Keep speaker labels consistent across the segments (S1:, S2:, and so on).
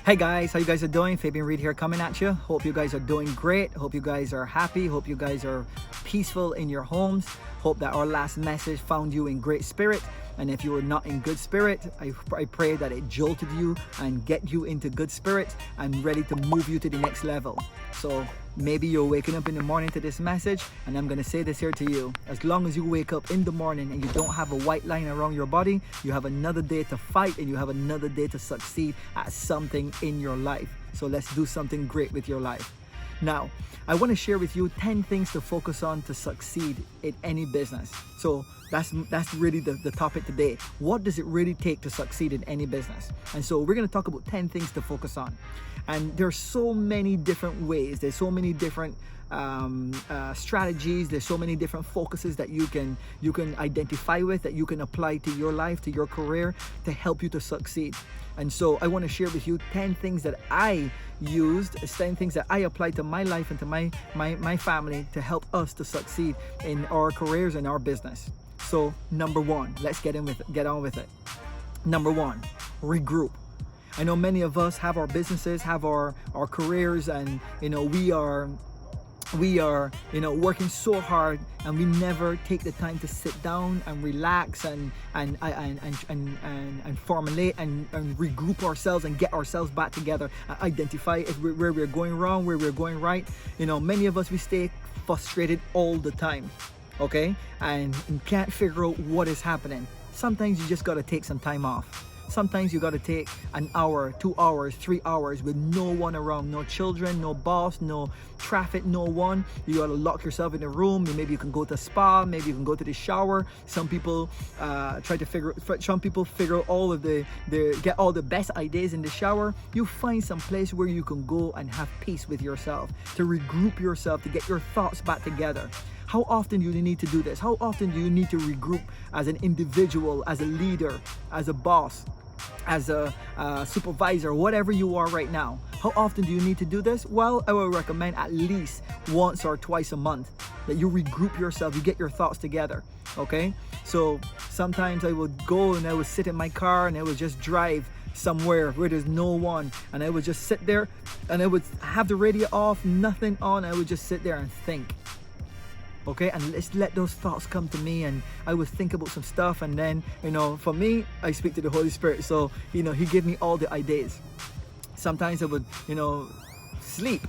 S1: Hey guys, how you guys are doing? Fabian Reid here coming at you. Hope you guys are doing great. Hope you guys are happy. Hope you guys are peaceful in your homes. Hope that our last message found you in great spirit. And if you were not in good spirit, I pray that it jolted you and get you into good spirit and ready to move you to the next level. So maybe you're waking up in the morning to this message, and I'm going to say this here to you. As long as you wake up in the morning and you don't have a white line around your body, you have another day to fight and you have another day to succeed at something in your life. So let's do something great with your life. Now, I want to share with you 10 things to focus on to succeed in any business. So that's really the topic today. What does it really take to succeed in any business? And so we're going to talk about 10 things to focus on. And there's so many different ways. There's so many different strategies. There's so many different focuses that you can identify with, that you can apply to your life, to your career, to help you to succeed. And so I want to share with you 10 things that I used, 10 things that I applied to my life and to my family to help us to succeed in our careers and our business. So number one, let's get on with it. Number one, regroup. I know many of us have our businesses, have our careers, and we are working so hard, and we never take the time to sit down and relax and formulate and regroup ourselves and get ourselves back together, identify where we're going wrong, where we're going right. Many of us, we stay frustrated all the time, okay, and can't figure out what is happening. Sometimes you just got to take some time off. Sometimes you got to take an hour, 2 hours, 3 hours with no one around, no children, no boss, no traffic, no one. You got to lock yourself in a room. Maybe you can go to a spa, maybe you can go to the shower. Some people figure out all of get all the best ideas in the shower. You find some place where you can go and have peace with yourself, to regroup yourself, to get your thoughts back together. How often do you need to do this? How often do you need to regroup as an individual, as a leader, as a boss, as a supervisor, whatever you are right now? How often do you need to do this? Well, I will recommend at least once or twice a month that you regroup yourself, you get your thoughts together, okay? So sometimes I would go and I would sit in my car and I would just drive somewhere where there's no one, and I would just sit there and I would have the radio off, nothing on. I would just sit there and think. Okay, and let's let those thoughts come to me, and I would think about some stuff, and then for me, I speak to the Holy Spirit, so He gives me all the ideas. Sometimes I would sleep.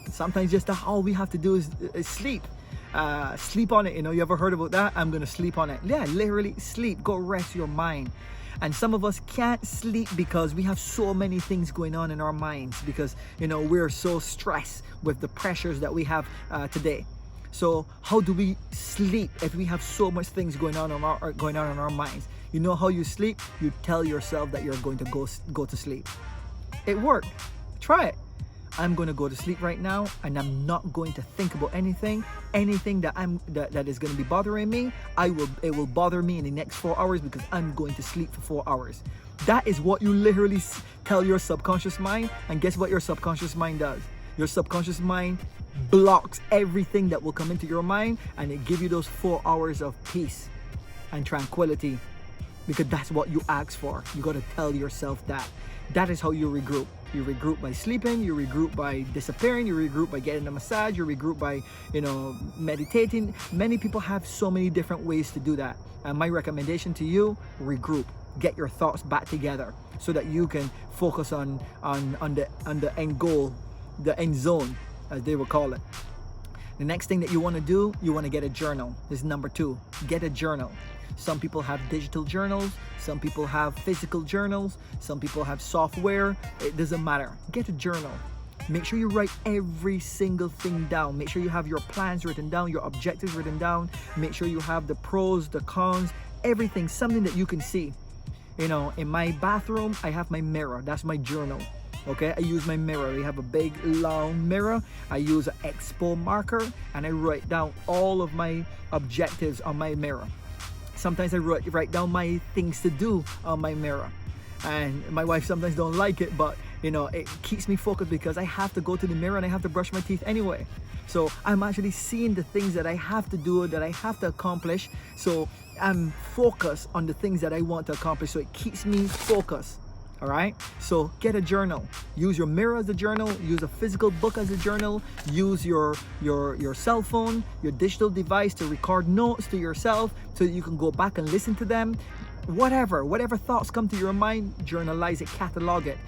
S1: Sometimes just all we have to do is sleep. Sleep on it. You ever heard about that? I'm gonna sleep on it. Yeah, literally sleep. Go rest your mind. And some of us can't sleep because we have so many things going on in our minds, because we're so stressed with the pressures that we have today. So how do we sleep if we have so much things going on in our minds? You know how you sleep? You tell yourself that you're going to go to sleep. It worked. Try it. I'm going to go to sleep right now, and I'm not going to think about anything that is going to be bothering me. It will bother me in the next 4 hours, because I'm going to sleep for 4 hours. That is what you literally tell your subconscious mind, and guess what your subconscious mind does? Your subconscious mind blocks everything that will come into your mind, and it gives you those 4 hours of peace and tranquility, because that's what you ask for. You got to tell yourself that. That is how you regroup. You regroup by sleeping, you regroup by disappearing, you regroup by getting a massage, you regroup by meditating. Many people have so many different ways to do that, and my recommendation to you: regroup. Get your thoughts back together so that you can focus on the end goal, the end zone, as they will call it. The next thing that you want to do, you want to get a journal. This is number 2. Get a journal. Some people have digital journals, some people have physical journals, some people have software. It doesn't matter. Get a journal. Make sure you write every single thing down. Make sure you have your plans written down, your objectives written down. Make sure you have the pros, the cons, everything, something that you can see. In my bathroom, I have my mirror. That's my journal. Okay, I use my mirror. I have a big long mirror. I use an expo marker, and I write down all of my objectives on my mirror. Sometimes I write down my things to do on my mirror, and my wife sometimes don't like it, but it keeps me focused, because I have to go to the mirror and I have to brush my teeth anyway. So I'm actually seeing the things that I have to do, that I have to accomplish. So I'm focused on the things that I want to accomplish. So it keeps me focused. All right, so get a journal. Use your mirror as a journal. Use a physical book as a journal. Use your cell phone, your digital device to record notes to yourself so that you can go back and listen to them. Whatever thoughts come to your mind, journalize it, catalog it.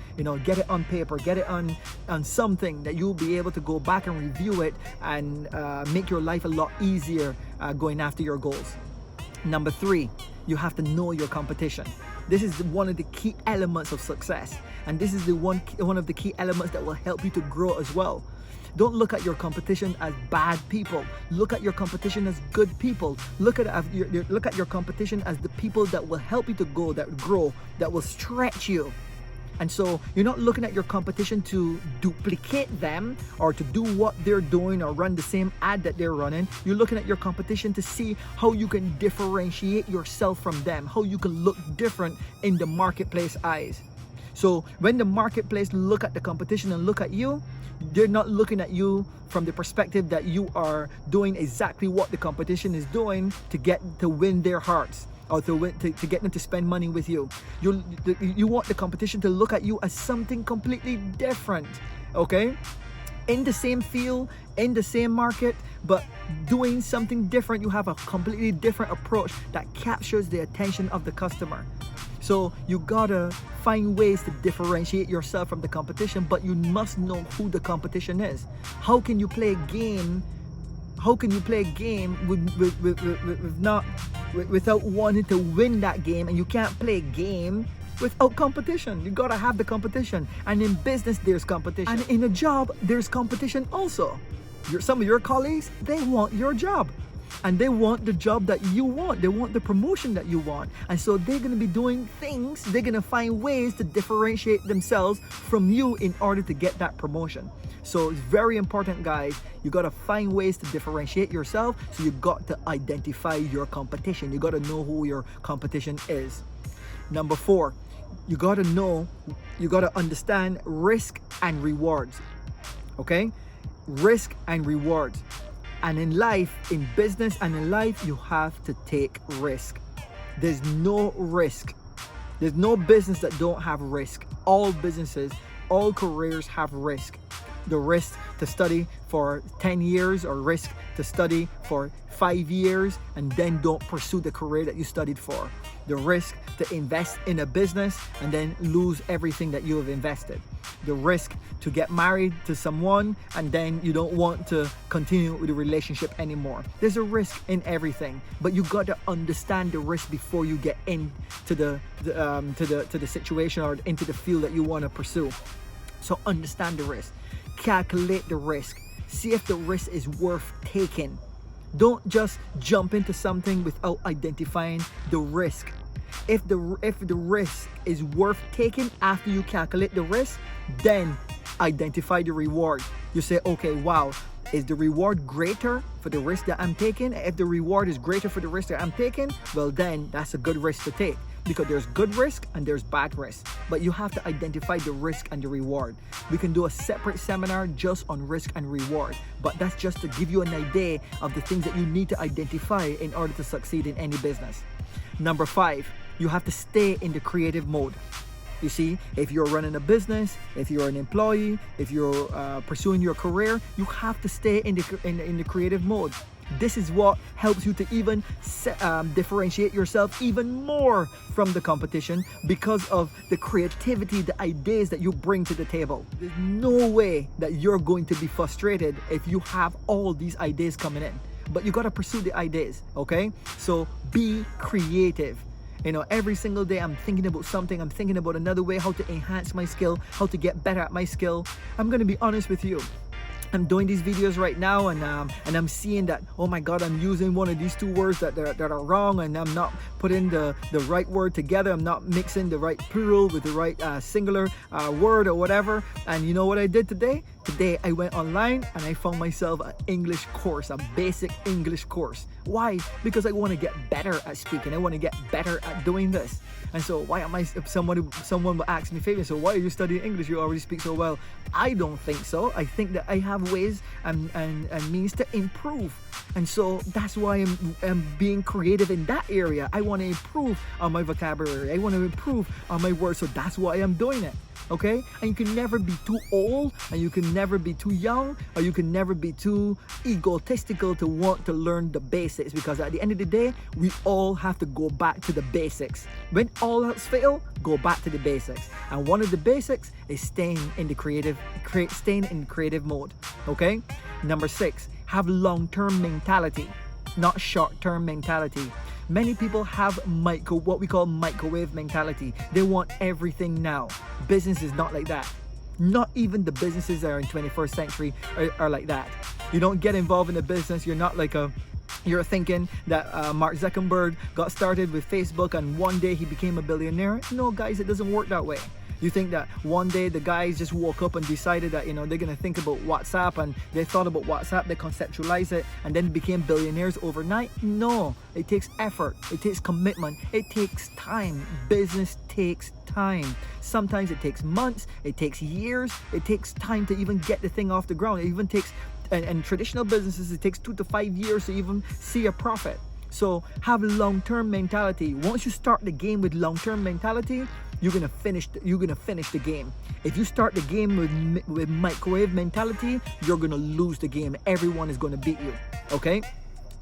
S1: Get it on paper, get it on something that you'll be able to go back and review it and make your life a lot easier going after your goals. Number 3, you have to know your competition. This is one of the key elements of success, and this is one of the key elements that will help you to grow as well. Don't look at your competition as bad people. Look at your competition as good people. Look at your competition as the people that will help you to go, that grow, that will stretch you. And so you're not looking at your competition to duplicate them or to do what they're doing or run the same ad that they're running. You're looking at your competition to see how you can differentiate yourself from them, how you can look different in the marketplace eyes. So when the marketplace look at the competition and look at you, they're not looking at you from the perspective that you are doing exactly what the competition is doing to win their hearts, or to get them to spend money with you. You want the competition to look at you as something completely different, okay? In the same field, in the same market, but doing something different. You have a completely different approach that captures the attention of the customer. So you gotta find ways to differentiate yourself from the competition, but you must know who the competition is. How can you play a game? How can you play a game without wanting to win that game? And you can't play a game without competition. You gotta have the competition. And in business, there's competition. And in a job, there's competition also. Some of your colleagues, they want your job. And they want the job that you want. They want the promotion that you want. And so they're going to be doing things. They're going to find ways to differentiate themselves from you in order to get that promotion. So it's very important, guys. You got to find ways to differentiate yourself. So you got to identify your competition. You got to know who your competition is. Number 4, you got to understand risk and rewards. Okay? Risk and rewards. And in life, in business and in life, you have to take risk. There's no risk. There's no business that don't have risk. All businesses, all careers have risk. The risk to study for 10 years or risk to study for 5 years and then don't pursue the career that you studied for. The risk to invest in a business and then lose everything that you have invested. The risk to get married to someone and then you don't want to continue with the relationship anymore. There's a risk in everything, but you got to understand the risk before you get into the situation or into the field that you want to pursue. So understand the risk. Calculate the risk. See if the risk is worth taking. Don't just jump into something without identifying the risk. If the risk is worth taking after you calculate the risk, then identify the reward. You say, okay, wow, is the reward greater for the risk that I'm taking? If the reward is greater for the risk that I'm taking, well then that's a good risk to take. Because there's good risk and there's bad risk. But you have to identify the risk and the reward. We can do a separate seminar just on risk and reward. But that's just to give you an idea of the things that you need to identify in order to succeed in any business. Number 5, you have to stay in the creative mode. You see, if you're running a business, if you're an employee, if you're pursuing your career, you have to stay in the creative mode. This is what helps you to even differentiate yourself even more from the competition because of the creativity, the ideas that you bring to the table. There's no way that you're going to be frustrated if you have all these ideas coming in. But you got to pursue the ideas, okay? So be creative. Every single day I'm thinking about something. I'm thinking about another way how to enhance my skill, how to get better at my skill. I'm going to be honest with you. I'm doing these videos right now and I'm seeing that, oh my God, I'm using one of these two words that are wrong, and I'm not putting the right word together. I'm not mixing the right plural with the right singular word or whatever. And you know what I did today? Today I went online and I found myself an English course, a basic English course. Why? Because I want to get better at speaking. I want to get better at doing this. And so why am I, if someone will ask me, Fabian, so why are you studying English? You already speak so well. I don't think so. I think that I have ways and means to improve And so that's why I'm being creative in that area. I want to improve on my vocabulary. I want to improve on my words. So that's why I'm doing it. Okay? And you can never be too old, and you can never be too young, or you can never be too egotistical to want to learn the basics, because at the end of the day, we all have to go back to the basics. When all else fail, go back to the basics. And one of the basics is staying in creative mode. Okay? Number 6, have long-term mentality, not short-term mentality. Many people have what we call microwave mentality. They want everything now. Business is not like that. Not even the businesses that are in 21st century are like that. You don't get involved in a business. You're not like you're thinking that Mark Zuckerberg got started with Facebook and one day he became a billionaire. No, guys, it doesn't work that way. You think that one day the guys just woke up and decided that, they're going to think about WhatsApp, and they thought about WhatsApp, they conceptualized it, and then became billionaires overnight? No, it takes effort, it takes commitment, it takes time. Business takes time. Sometimes it takes months, it takes years, it takes time to even get the thing off the ground. It even takes, and traditional businesses, it takes 2 to 5 years to even see a profit. So have long-term mentality. Once you start the game with long-term mentality, you're gonna finish the game. If you start the game with microwave mentality, you're gonna lose the game. Everyone is gonna beat you. Okay?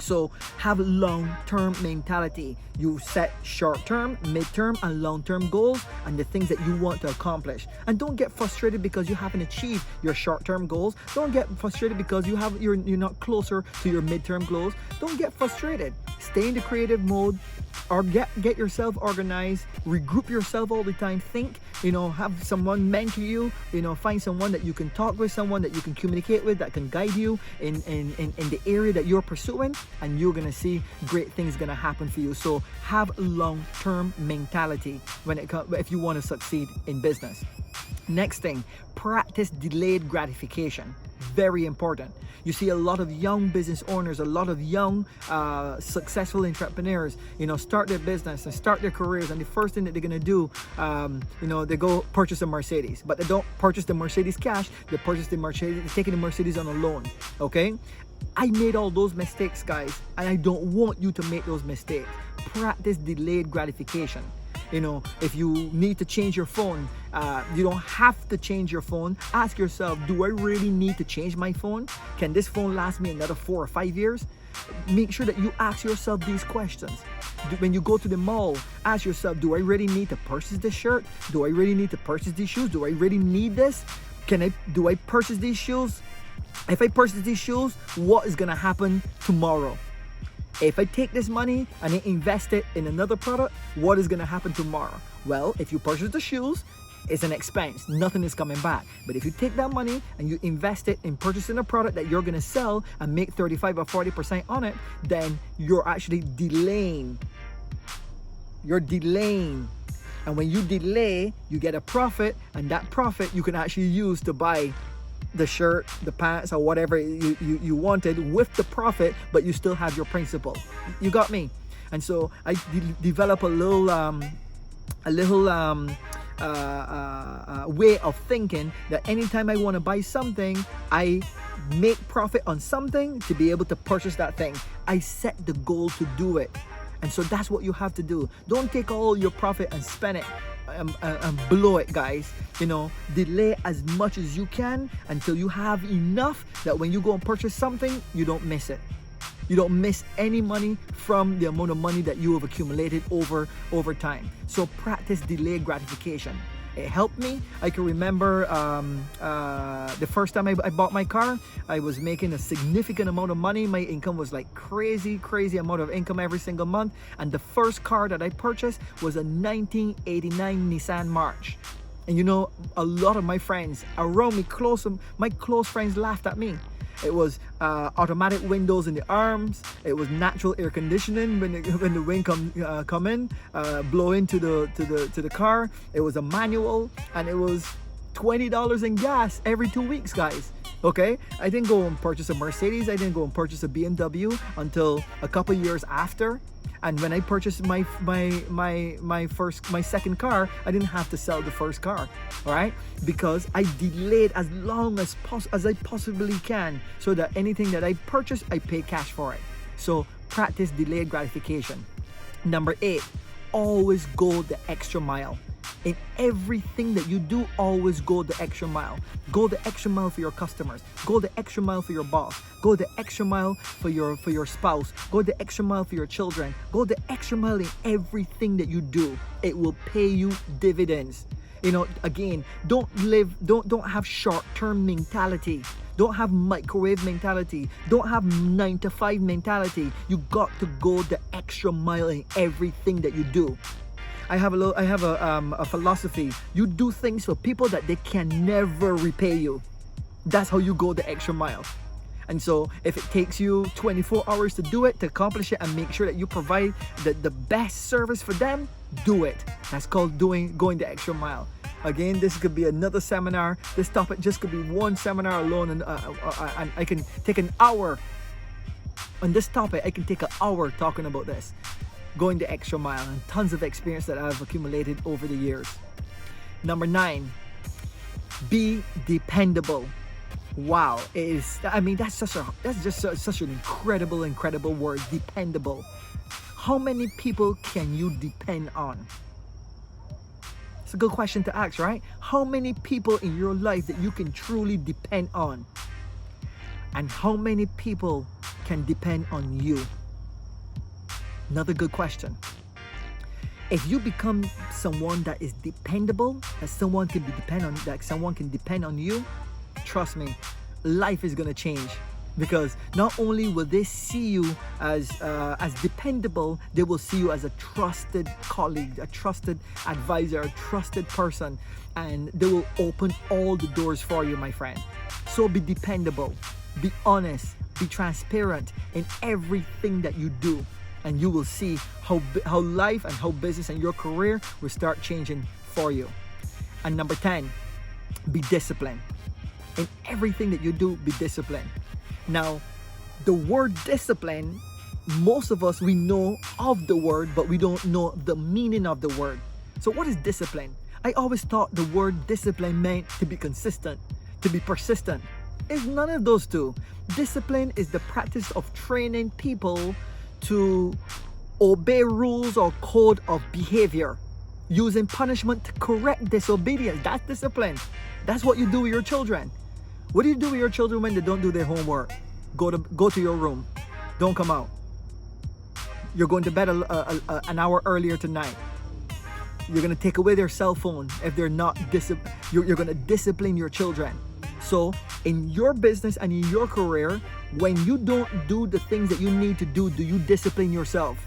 S1: So have long-term mentality. You set short-term, mid-term, and long-term goals and the things that you want to accomplish. And don't get frustrated because you haven't achieved your short-term goals. Don't get frustrated because you're not closer to your mid-term goals. Don't get frustrated. Stay in the creative mode, or get yourself organized, regroup yourself all the time. Think, have someone mentor you, find someone that you can talk with, someone that you can communicate with, that can guide you in the area that you're pursuing, and you're gonna see great things gonna happen for you. So have long-term mentality if you want to succeed in business. Next thing, practice delayed gratification. Very important. You see a lot of young business owners, a lot of young successful entrepreneurs, start their business and start their careers, and the first thing that they're gonna do, they go purchase a Mercedes, but they don't purchase the Mercedes cash. They purchase the Mercedes, they're taking the Mercedes on a loan. Okay? I made all those mistakes, guys, and I don't want you to make those mistakes. Practice delayed gratification. If you need to change your phone, you don't have to change your phone. Ask yourself, do I really need to change my phone? Can this phone last me another 4 or 5 years? Make sure that you ask yourself these questions. When you go to the mall, ask yourself, do I really need to purchase this shirt? Do I really need to purchase these shoes? Do I really need this? Do I purchase these shoes? If I purchase these shoes, what is gonna happen tomorrow? If I take this money and I invest it in another product, what is gonna happen tomorrow? Well, if you purchase the shoes, it's an expense. Nothing is coming back. But if you take that money and you invest it in purchasing a product that you're gonna sell and make 35 or 40% on it, then you're actually delaying. You're delaying. And when you delay, you get a profit, and that profit you can actually use to buy the shirt, the pants, or whatever you wanted with the profit, but you still have your principal. You got me? And so I develop a little way of thinking that anytime I want to buy something, I make profit on something to be able to purchase that thing. I set the goal to do it. And so that's what you have to do. Don't take all your profit and spend it and blow it, guys. Delay as much as you can until you have enough that when you go and purchase something, you don't miss it. You don't miss any money from the amount of money that you have accumulated over time. So practice delayed gratification. It helped me. I can remember the first time I bought my car, I was making a significant amount of money. My income was like crazy amount of income every single month. And the first car that I purchased was a 1989 Nissan March. And a lot of my friends around me, my close friends laughed at me. It was automatic windows in the arms. It was natural air conditioning when the wind come in, blow into the car. It was a manual, and it was $20 in gas every 2 weeks, guys. Okay, I didn't go and purchase a Mercedes. I didn't go and purchase a BMW until a couple years after. And when I purchased my second car, I didn't have to sell the first car, all right? Because I delayed as long as I possibly can, so that anything that I purchase, I pay cash for it. So practice delayed gratification. Number 8, always go the extra mile. In everything that you do, always go the extra mile. Go the extra mile for your customers. Go the extra mile for your boss. Go the extra mile for your spouse. Go the extra mile for your children. Go the extra mile in everything that you do. It will pay you dividends. You know, again, don't have short-term mentality. Don't have microwave mentality. Don't have 9-to-5 mentality. You got to go the extra mile in everything that you do. I have a philosophy. You do things for people that they can never repay you. That's how you go the extra mile. And so if it takes you 24 hours to do it, to accomplish it, and make sure that you provide the best service for them, do it. That's called going the extra mile. Again, this could be another seminar. This topic just could be one seminar alone, and I can take an hour on this topic. I can take an hour talking about this. Going the extra mile, and tons of experience that I've accumulated over the years. Number 9, be dependable. Wow, that's just such an incredible word, dependable. How many people can you depend on? It's a good question to ask, right? How many people in your life that you can truly depend on? And how many people can depend on you? Another good question. If you become someone that is dependable, that someone can depend on you, trust me, life is gonna change. Because not only will they see you as dependable, they will see you as a trusted colleague, a trusted advisor, a trusted person, and they will open all the doors for you, my friend. So be dependable, be honest, be transparent in everything that you do. And you will see how life and how business and your career will start changing for you. And number 10, be disciplined. In everything that you do, be disciplined. Now, the word discipline, most of us, we know of the word, but we don't know the meaning of the word. So what is discipline? I always thought the word discipline meant to be consistent, to be persistent. It's none of those two. Discipline is the practice of training people to obey rules or code of behavior, using punishment to correct disobedience. That's discipline. That's what you do with your children. What do you do with your children when they don't do their homework? Go to your room. Don't come out. You're going to bed an hour earlier tonight. You're going to take away their cell phone if they're not disciplined. You're going to discipline your children. So in your business and in your career, when you don't do the things that you need to do you discipline yourself?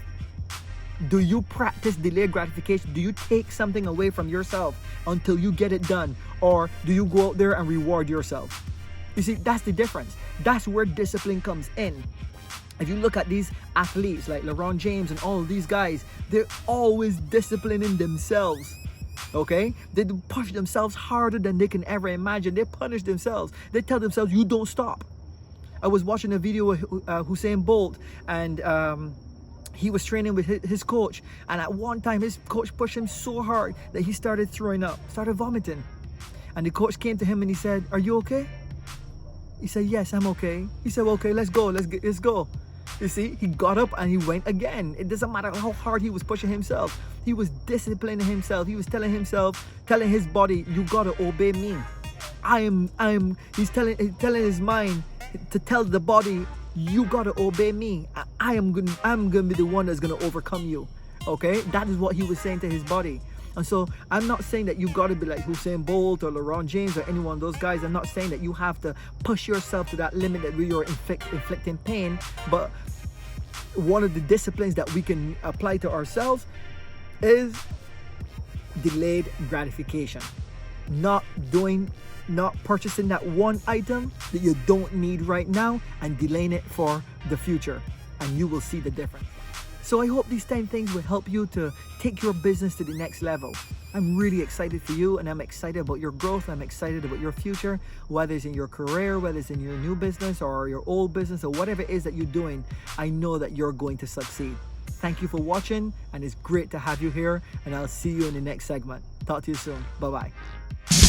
S1: Do you practice delayed gratification? Do you take something away from yourself until you get it done? Or do you go out there and reward yourself? You see, that's the difference. That's where discipline comes in. If you look at these athletes like LeBron James and all of these guys, they're always disciplining themselves. Okay? They push themselves harder than they can ever imagine. They punish themselves. They tell themselves, you don't stop. I was watching a video with Usain Bolt, and he was training with his coach, and at one time his coach pushed him so hard that he started throwing up, started vomiting. And the coach came to him and he said, "Are you okay?" He said, "Yes, I'm okay." He said, "Well, okay, let's go. Let's go." You see, he got up and he went again. It doesn't matter how hard he was pushing himself. He was disciplining himself. He was telling his body, "You gotta obey me." He's telling his mind to tell the body, "You gotta obey me. I'm gonna be the one that's gonna overcome you." Okay, that is what he was saying to his body. And so I'm not saying that you gotta be like Usain Bolt or LeBron James or any one of those guys. I'm not saying that you have to push yourself to that limit that you're inflicting pain. But one of the disciplines that we can apply to ourselves is delayed gratification. Not purchasing that one item that you don't need right now and delaying it for the future, and you will see the difference. So I hope these 10 things will help you to take your business to the next level. I'm really excited for you, and I'm excited about your growth. I'm excited about your future, whether it's in your career, whether it's in your new business or your old business or whatever it is that you're doing. I know that you're going to succeed. Thank you for watching, and it's great to have you here, and I'll see you in the next segment. Talk to you soon. Bye-bye.